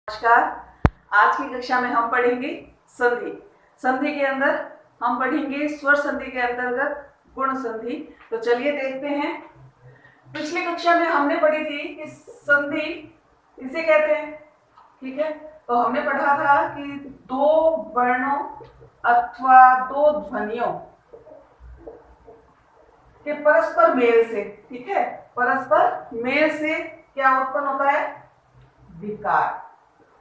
नमस्कार। आज की कक्षा में हम पढ़ेंगे संधि। संधि के अंदर हम पढ़ेंगे स्वर संधि के अंतर्गत गुण संधि। तो चलिए देखते हैं। पिछली कक्षा में हमने पढ़ी थी कि संधि इसे कहते हैं, ठीक है। तो हमने पढ़ा था कि दो वर्णों अथवा दो ध्वनियों के परस्पर मेल से, ठीक है, परस्पर मेल से क्या उत्पन्न होता है? विकार।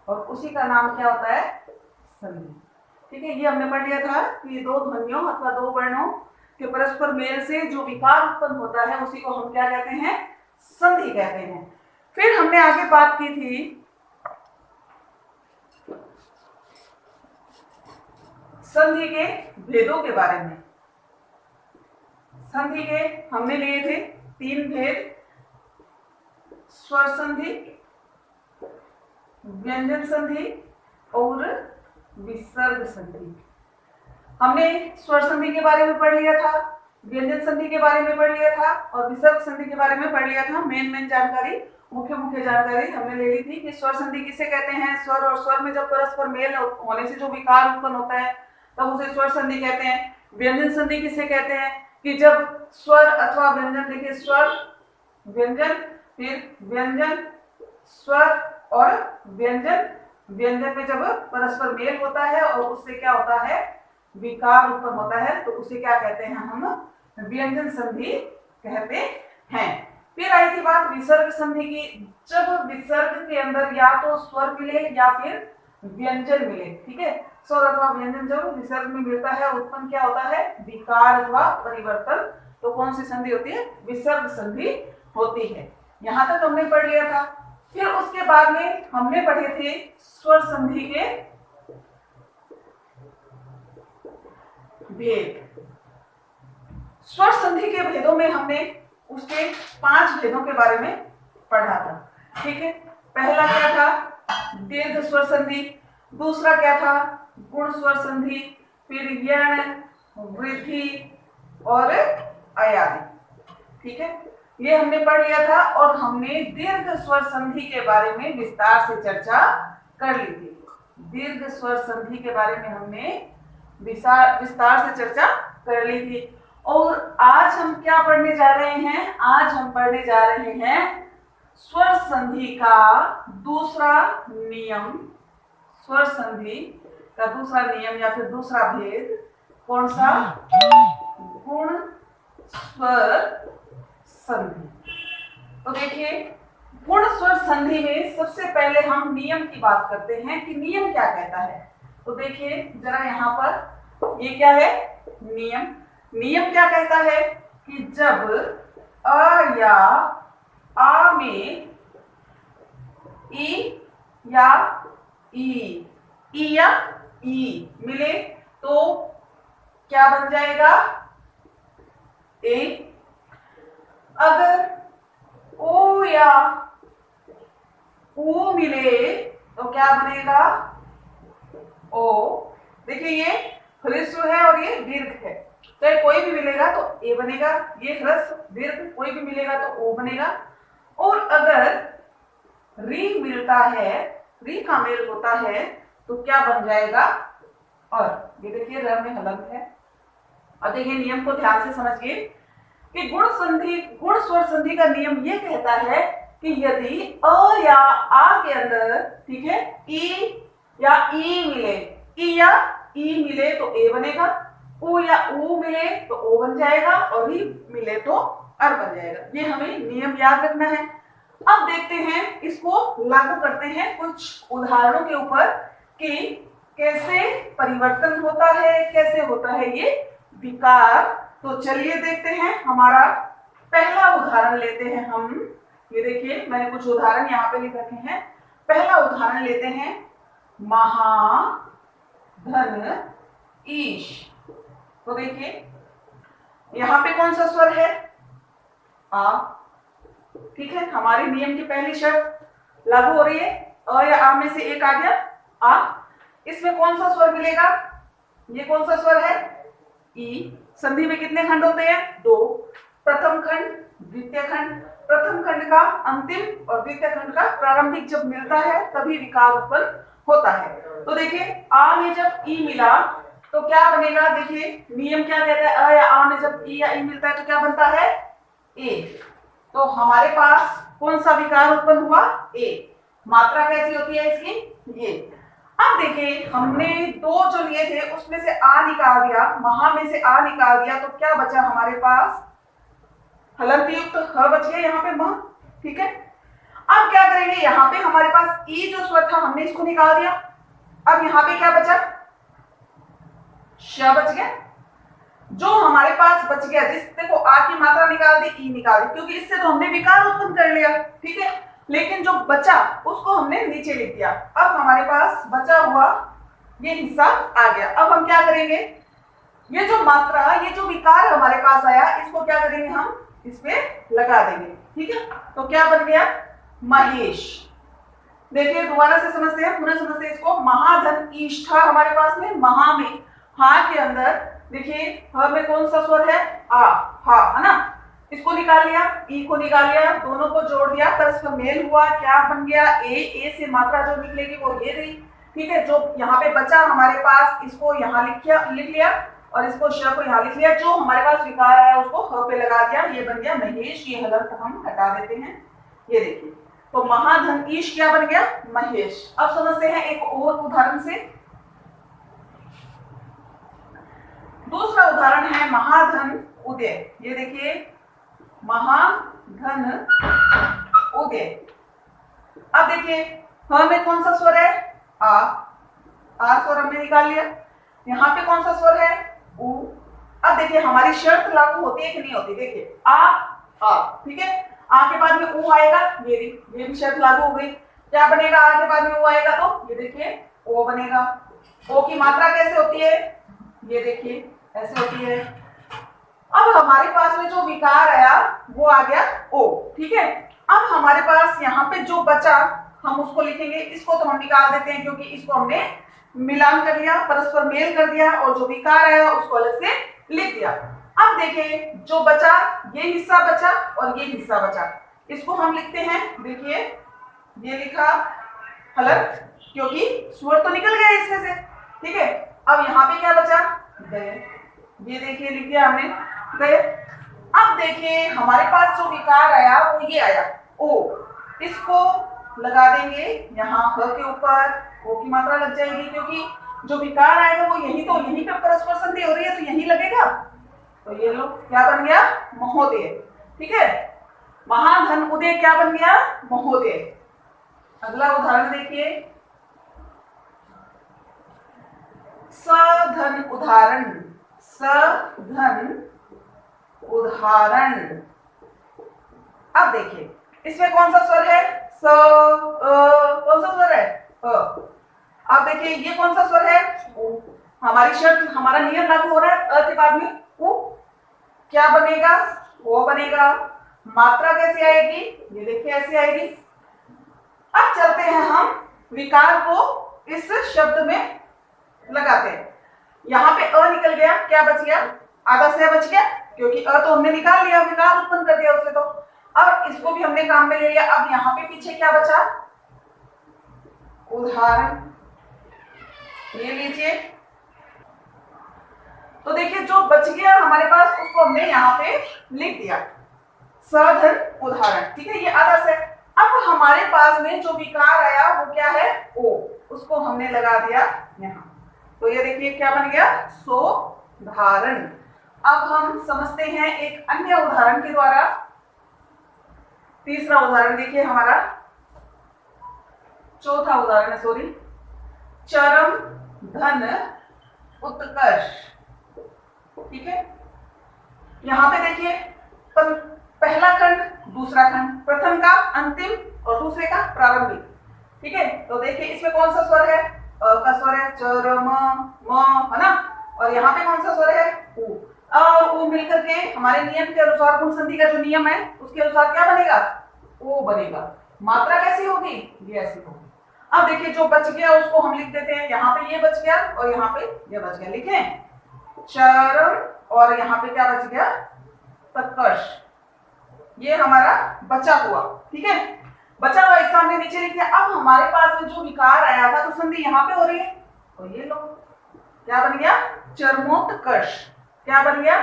और उसी का नाम क्या होता है? संधि। ठीक है, ये हमने पढ़ लिया था कि दो ध्वनियों अथवा दो वर्णों के परस्पर मेल से जो विकार उत्पन्न होता है उसी को हम क्या कहते हैं? संधि कहते हैं। फिर हमने आगे बात की थी संधि के भेदों के बारे में। संधि के हमने लिए थे 3 भेद: स्वर संधि, व्यंजन संधि और विसर्ग संधि। हमने स्वर संधि के बारे में पढ़ लिया था, व्यंजन संधि के बारे में पढ़ लिया था और विसर्ग संधि के बारे में पढ़ लिया था। मेन जानकारी, मुख्य जानकारी हमने ले ली थी कि स्वर संधि किसे कहते हैं। स्वर और स्वर में जब परस्पर मेल होने से जो विकार उत्पन्न होता है तब उसे स्वर संधि कहते हैं। व्यंजन संधि किसे कहते हैं कि जब स्वर अथवा व्यंजन, देखिए स्वर व्यंजन, फिर व्यंजन स्वर और व्यंजन, व्यंजन में जब परस्पर मेल होता है और उससे क्या होता है? विकार उत्पन्न होता है, तो उसे क्या कहते हैं? हम व्यंजन संधि कहते हैं। फिर आई थी बात विसर्ग संधि की। जब विसर्ग के अंदर या तो स्वर मिले या फिर व्यंजन मिले, ठीक है, स्वर अथवा व्यंजन जब विसर्ग में मिलता है उत्पन्न क्या होता है? विकार अथवा परिवर्तन। तो कौन सी संधि होती है? विसर्ग संधि होती है। यहां तक हमने पढ़ लिया था। फिर उसके बाद में हमने पढ़े थे स्वर संधि के भेद। स्वर संधि के भेदों में हमने उसके 5 भेदों के बारे में पढ़ा था, ठीक है। पहला क्या था? दीर्घ स्वर संधि। दूसरा क्या था? गुण स्वर संधि। फिर यण, वृद्धि और अयादि, ठीक है, ये हमने पढ़ लिया था। और हमने दीर्घ स्वर संधि के बारे में विस्तार से चर्चा कर ली थी। दीर्घ स्वर संधि के बारे में हमने विस्तार से चर्चा कर ली थी। और आज हम क्या पढ़ने जा रहे हैं? आज हम पढ़ने जा रहे हैं स्वर संधि का दूसरा नियम। स्वर संधि का दूसरा नियम या फिर दूसरा भेद कौन सा? गुण स्वर संधि। तो देखिए, गुण स्वर संधि में सबसे पहले हम नियम की बात करते हैं कि नियम क्या कहता है। तो देखिए जरा यहाँ पर, ये क्या है? नियम। नियम क्या कहता है कि जब अ या आ में ई या ई या ई मिले तो क्या बन जाएगा? ए। अगर ओ या ऊ मिले तो क्या बनेगा? ओ। देखिए ये ह्रस्व है और ये दीर्घ है, तो कोई भी मिलेगा तो ए बनेगा। ये ह्रस्व दीर्घ कोई भी मिलेगा तो ओ बनेगा। और अगर री मिलता है, री का मेल होता है तो क्या बन जाएगा? और। ये देखिए र में हलंत है। और देखिए नियम को ध्यान से समझिए कि गुण स्वर संधि का नियम ये कहता है कि यदि अ या आ के अंदर, ठीक है, ई या ई मिले, ई या ई मिले तो ए बनेगा, उ या ऊ मिले तो ओ बन जाएगा और री मिले तो अर बन जाएगा। ये हमें नियम याद रखना है। अब देखते हैं, इसको लागू करते हैं कुछ उदाहरणों के ऊपर कि कैसे परिवर्तन होता है, कैसे होता है ये विकार। तो चलिए देखते हैं। हमारा पहला उदाहरण लेते हैं हम। ये देखिए मैंने कुछ उदाहरण यहाँ पे लिख रखे हैं। पहला उदाहरण लेते हैं, महा धन ईश। तो देखिए यहाँ पे कौन सा स्वर है? आ, ठीक है। हमारे नियम की पहली शर्त लागू हो रही है। अ या आ में से एक आ गया आ। इसमें कौन सा स्वर मिलेगा? ये कौन सा स्वर है? ई। संधि में कितने खंड होते हैं? 2। प्रथम खंड, द्वितीय खंड, प्रथम खंड का अंतिम और द्वितीय खंड का प्रारंभिक जब मिलता है तभी विकार उत्पन्न होता है। तो देखिए आ में जब ई मिला तो क्या बनेगा, देखिए नियम क्या कहता है, अ या आ में जब ई या ई मिलता है तो क्या बनता है, ए। तो हमारे पास कौन सा विकार उत्पन्न हुआ, ए। मात्रा कैसी होती है इसकी, ये। अब देखिए हमने दो जो लिए थे उसमें से आ निकाल दिया, महा में से आ निकाल दिया, तो क्या बचा हमारे पास, हलंत युक्त ह बच गया यहाँ पे म, ठीक है। अब क्या करेंगे, यहाँ पे हमारे पास ई जो स्वर था हमने इसको निकाल दिया, अब यहाँ पे क्या बचा, श बच गया। जो हमारे पास बच गया, जिस देखो आ की मात्रा निकाल दी, ई निकाल दी, क्योंकि इससे तो हमने विकार उत्पन्न कर लिया, ठीक है। लेकिन जो बचा उसको हमने नीचे लिख दिया। अब हमारे पास बचा हुआ ये हिस्सा आ गया। अब हम क्या करेंगे, ये जो मात्रा, ये जो विकार हमारे पास आया, इसको क्या करेंगे, हम इस पे लगा देंगे, ठीक है। तो क्या बन गया, महेश। देखिए दोबारा से समझते हैं, पुनः समझते हैं इसको। महाधन ईश था हमारे पास में, महा में हा के अंदर देखिए ह में कौन सा स्वर है, आ, हा, है ना। इसको निकाल लिया, ई को निकाल लिया, दोनों को जोड़ दिया, परस्पर मेल हुआ, क्या बन गया, ए से मात्रा जो निकलेगी वो ये रही, ठीक है। जो यहाँ पे बचा हमारे पास, इसको यहाँ लिख लिया और इसको श को यहाँ लिख लिया। जो हमारे पास विकार आया उसको ह पे लगा दिया, ये बन गया महेश। ये हलंत हम हटा देते हैं, ये देखिए। तो महाधन ईश क्या बन गया, महेश। अब समझते हैं एक और उदाहरण से। दूसरा उदाहरण है महाधन उदय। ये देखिए महाधन उदय। अब देखिए ह में कौन सा स्वर है, आ स्वर हमने निकाल लिया। यहाँ पे कौन सा स्वर है, उ। अब देखिए हमारी शर्त लागू होती है कि नहीं होती, देखिए आ, ठीक है। आ के बाद में ऊ आएगा, ये भी शर्त लागू हो गई। क्या बनेगा, आ के बाद में ऊ आएगा तो ये देखिए ओ बनेगा। ओ की मात्रा कैसे होती है, ये देखिए ऐसे होती है। अब हमारे पास में जो विकार आया वो आ गया ओ, ठीक है। अब हमारे पास यहाँ पे जो बचा हम उसको लिखेंगे, इसको तो हम निकाल देते हैं क्योंकि इसको हमने मिलान कर लिया, परस्पर मेल कर दिया, और जो विकार आया उसको अलग से लिख दिया। अब देखिए जो बचा, ये हिस्सा बचा और ये हिस्सा बचा, इसको हम लिखते हैं, देखिए ये लिखा हलंत, क्योंकि स्वर तो निकल गया इसमें से, ठीक है। अब यहाँ पे क्या बचा, गए, ये देखिए लिख दिया हमने, गए। अब देखिए हमारे पास जो विकार आया वो ये आया ओ, इसको लगा देंगे यहाँ ह के ऊपर, ओ की मात्रा लग जाएगी, क्योंकि जो विकार आएगा वो यहीं पे परस्पर संधि हो रही है तो यहीं लगेगा। तो ये लो क्या बन गया, महोदय, ठीक है। महाधन उदय क्या बन गया, महोदय। अगला उदाहरण देखिए, सधन उदाहरण। सधन उदाहरण। अब देखिए इसमें कौन सा स्वर है, कौन सा स्वर है, अब देखिए ये कौन सा स्वर है, उ। हमारी शर्त, हमारा नियम लागू हो रहा है, अ के बाद में उ, क्या बनेगा, वो बनेगा। मात्रा कैसे आएगी, ये देखिए ऐसे आएगी। अब चलते हैं हम विकार को इस शब्द में लगाते हैं। यहाँ पे अ निकल गया, क्या बच गया, आधा से बच गया, क्योंकि अ तो हमने निकाल लिया, विकार उत्पन्न कर दिया उससे। तो अब इसको भी हमने काम में ले लिया। अब यहाँ पे पीछे क्या बचा, उदाहरण, ये लीजिए। तो देखिए जो बच गया हमारे पास उसको हमने यहाँ पे लिख दिया, सधन उदाहरण, ठीक है। ये आधा से। अब हमारे पास में जो विकार आया वो क्या है, ओ, उसको हमने लगा दिया यहाँ। तो ये देखिए क्या बन गया, सोधारण। अब हम समझते हैं एक अन्य उदाहरण के द्वारा। तीसरा उदाहरण देखिए हमारा, चौथा उदाहरण है, सॉरी, चरम धन उत्कर्ष, ठीक है। यहां पे देखिए पहला खंड, दूसरा खंड, प्रथम का अंतिम और दूसरे का प्रारंभिक, ठीक है। तो देखिए इसमें कौन सा स्वर है, अ का स्वर है, चरम म, है ना। और यहाँ पे कौन सा स्वर है, उ। और उ मिलकर के हमारे नियम के अनुसार, गुण संधि का जो नियम है उसके अनुसार क्या बनेगा, ओ बनेगा। मात्रा कैसी होगी, ये ऐसी होगी। अब देखिए जो बच गया उसको हम लिख देते हैं, यहाँ पे ये बच गया और यहाँ पे ये बच गया, लिखें चरम, और यहाँ पे क्या बच गया, उत्कर्ष, ये हमारा बचा हुआ, ठीक है, बचा हुआ इसका हमने नीचे लिख दिया। अब हमारे पास में जो विकार आया था तो संधि यहाँ पे हो रही है, तो ये लो क्या बन गया, चरमोत्कर्ष। क्या बन गया,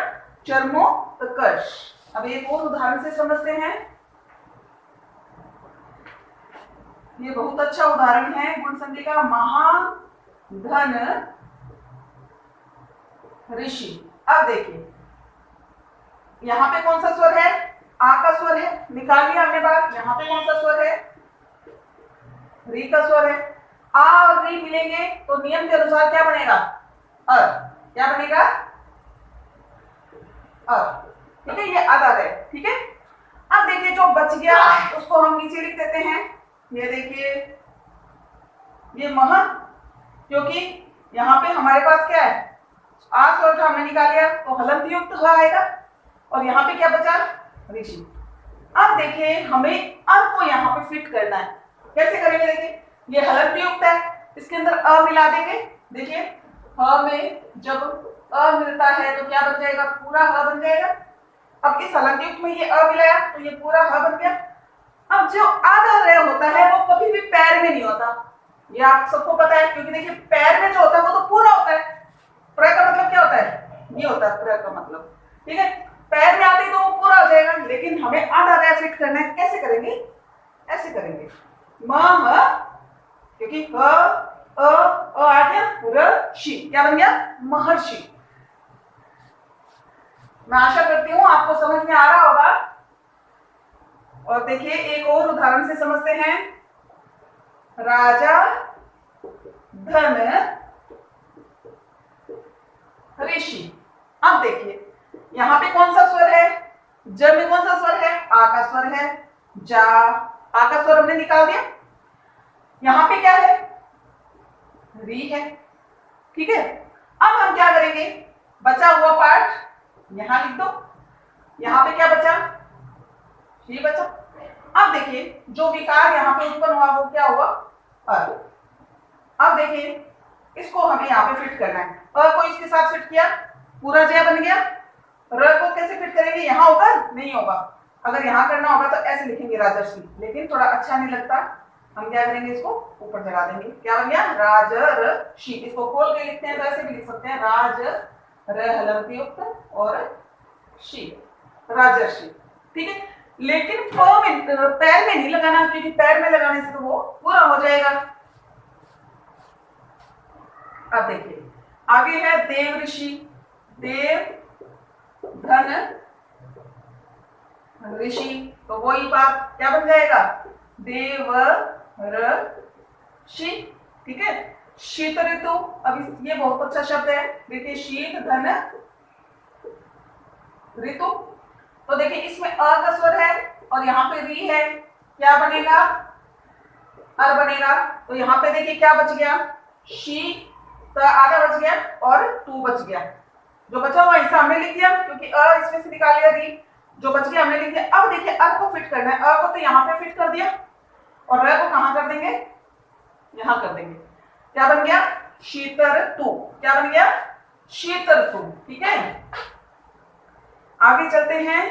चरमोत्कर्ष। अब एक और उदाहरण से समझते हैं, ये बहुत अच्छा उदाहरण है गुण संधि का, महाधन ऋषि। अब देखिए यहाँ पे कौन सा स्वर है, आ का स्वर है, निकाल लिया हमने बात। यहाँ पे कौन सा स्वर है, री का स्वर है। आ और री मिलेंगे तो नियम के अनुसार क्या बनेगा, अ। क्या बनेगा, अ, ठीक है, ये अद आ गए, ठीक है। अब देखिए जो बच गया उसको हम नीचे लिख देते हैं, ये देखिए ये मह, क्योंकि यहाँ पे हमारे पास क्या है, आ स्वर जो हमने निकाल लिया तो हलंत युक्त ह आएगा, और यहाँ पे क्या बचा, ऋषि। अब देखिए हमें अ को यहाँ पे फिट करना है, कैसे करेंगे, देखिए ये हलंत युक्त है, इसके अंदर अ मिला देंगे। देखिए ह में जब अ मिलता है तो क्या बन जाएगा, पूरा ह बन जाएगा। अब इस हलंत युक्त में ये अ मिलाया तो ये पूरा ह बन गया। अब जो आधा र होता है वो कभी भी पैर में नहीं होता, ये आप सबको पता है, क्योंकि देखिए पैर में जो होता है वो तो पूरा होता है, प्र का मतलब क्या होता है, ये होता है प्र का मतलब, ठीक है। पैर में आते तो वो पूरा हो जाएगा, लेकिन हमें आधा र फिट करना है, कैसे करेंगे, ऐसे करेंगे, म, क्योंकि आ गया, र शी, क्या बन गया, महर्षि। मैं आशा करती हूं आपको समझ में आ रहा होगा। और देखिए एक और उदाहरण से समझते हैं, राजा धन ऋषि। अब देखिए यहाँ पे कौन सा स्वर है, ज में कौन सा स्वर है, आ का स्वर है, जा, आ का स्वर हमने निकाल दिया। यहाँ पे क्या है, री है, ठीक है। अब हम क्या करेंगे, बचा हुआ पार्ट यहां लिख दो, यहां पे क्या बचा, ये बचा। अब देखिए जो विकार यहाँ पे उत्पन्न हुआ वो क्या हुआ, अ। अब देखिए इसको हमें यहाँ पे फिट करना है, अ को इसके साथ फिट किया, पूरा जय बन गया। र को कैसे फिट करेंगे, यहाँ होगा, नहीं होगा, अगर यहाँ करना होगा तो ऐसे लिखेंगे राजर्षि, लेकिन थोड़ा अच्छा नहीं लगता, हम क्या करेंगे, इसको ऊपर चढ़ा देंगे, क्या बन गया, राजर्षि। इसको खोल के लिखते हैं तो ऐसे भी लिख सकते हैं, राज र हलंत युक्त और शी, राजर्षि, ठीक है। लेकिन पैर में नहीं लगाना, क्योंकि पैर में लगाने से तो वो पूरा हो जाएगा। अब देखिए आगे है देव ऋषि, देव धन ऋषि, तो वही बात क्या बन जाएगा, देव ऋषि, ठीक है। शीत ऋतु, अब ये बहुत अच्छा शब्द है, देखिए शीत धन ऋतु, तो देखिए इसमें अ का स्वर है और यहाँ पे री है, क्या बनेगा, अर बनेगा। तो यहाँ पे देखिए क्या बच गया, शी, तो आधा बच गया और टू बच गया, जो बचा हुआ हिस्सा हमने लिख दिया, क्योंकि अ इसमें से निकाल लिया, री जो बच गया हमने लिख दिया। अब देखिए अ को फिट करना है, अ को तो यहाँ पे फिट कर दिया और र को कहाँ कर देंगे, यहाँ कर देंगे, क्या बन गया, शीतर तु, क्या बन गया, शीतर तु, ठीक है। आगे चलते हैं,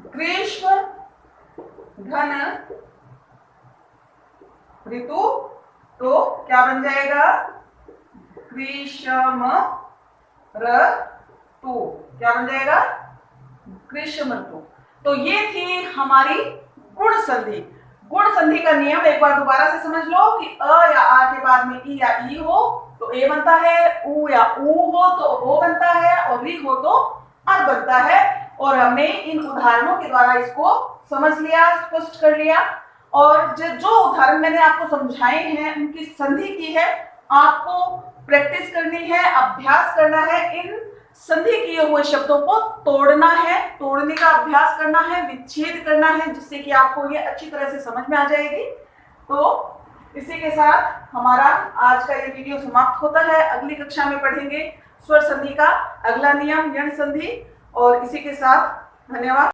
ग्रीष्म घन ऋतु, तो क्या बन जाएगा, ग्रीष्म ऋतु, क्या बन जाएगा, ग्रीष्म ऋतु। तो ये थी हमारी गुण संधि। गुण संधि का नियम एक बार दोबारा से समझ लो कि अ या आ के बाद में ई या ई हो तो ए बनता है, उ या ऊ हो तो ओ बनता है, और री हो तो अर बनता है। और हमने इन उदाहरणों के द्वारा इसको समझ लिया, स्पष्ट कर लिया, और जो उदाहरण मैंने आपको समझाए हैं उनकी संधि की है, आपको प्रैक्टिस करनी है, अभ्यास करना है, इन संधि किए हुए शब्दों को तोड़ना है, तोड़ने का अभ्यास करना है, विच्छेद करना है, जिससे कि आपको ये अच्छी तरह से समझ में आ जाएगी। तो इसी के साथ हमारा आज का ये वीडियो समाप्त होता है। अगली कक्षा में पढ़ेंगे स्वर संधि का अगला नियम, यण संधि, और इसी के साथ धन्यवाद।